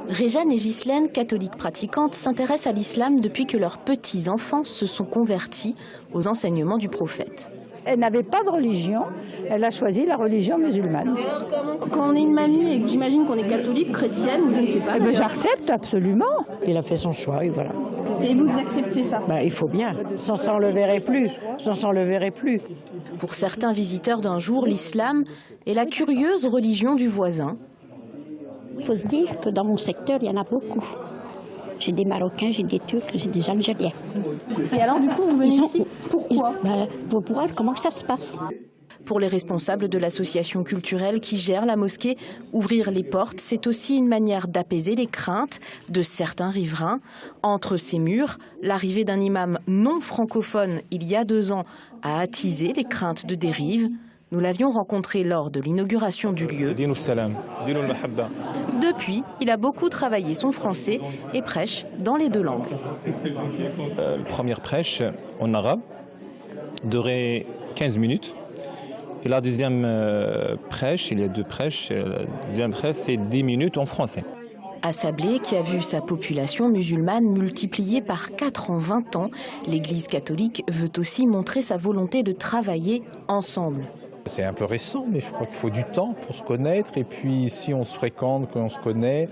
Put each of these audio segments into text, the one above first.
Réjeanne et Ghislaine, catholiques pratiquantes, s'intéressent à l'islam depuis que leurs petits-enfants se sont convertis aux enseignements du prophète. Elle n'avait pas de religion, elle a choisi la religion musulmane. Quand on est une mamie et que j'imagine qu'on est catholique, chrétienne, ou je ne sais pas. J'accepte absolument. Il a fait son choix et voilà. Et vous acceptez ça? Il faut bien, sans s'en le verrait plus, sans s'en le verrait plus. Pour certains visiteurs d'un jour, l'islam est la curieuse religion du voisin. Il faut se dire que dans mon secteur, il y en a beaucoup. J'ai des Marocains, j'ai des Turcs, j'ai des Algériens. Et alors du coup, vous venez ici pourquoi? Pour voir comment ça se passe. Pour les responsables de l'association culturelle qui gère la mosquée, ouvrir les portes, c'est aussi une manière d'apaiser les craintes de certains riverains. Entre ces murs, l'arrivée d'un imam non francophone il y a 2 ans a attisé les craintes de dérive. Nous l'avions rencontré lors de l'inauguration du lieu. Depuis, il a beaucoup travaillé son français et prêche dans les 2 langues. La première prêche en arabe durait 15 minutes. Et la deuxième prêche, il y a 2 prêches, la deuxième prêche c'est 10 minutes en français. À Sablé, qui a vu sa population musulmane multipliée par 4 en 20 ans, l'Église catholique veut aussi montrer sa volonté de travailler ensemble. C'est un peu récent, mais je crois qu'il faut du temps pour se connaître. Et puis, si on se fréquente, qu'on se connaît,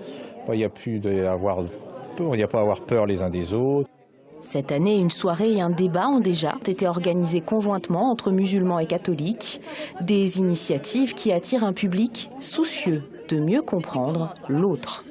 il n'y a pas à avoir peur les uns des autres. Cette année, une soirée et un débat ont déjà été organisés conjointement entre musulmans et catholiques. Des initiatives qui attirent un public soucieux de mieux comprendre l'autre.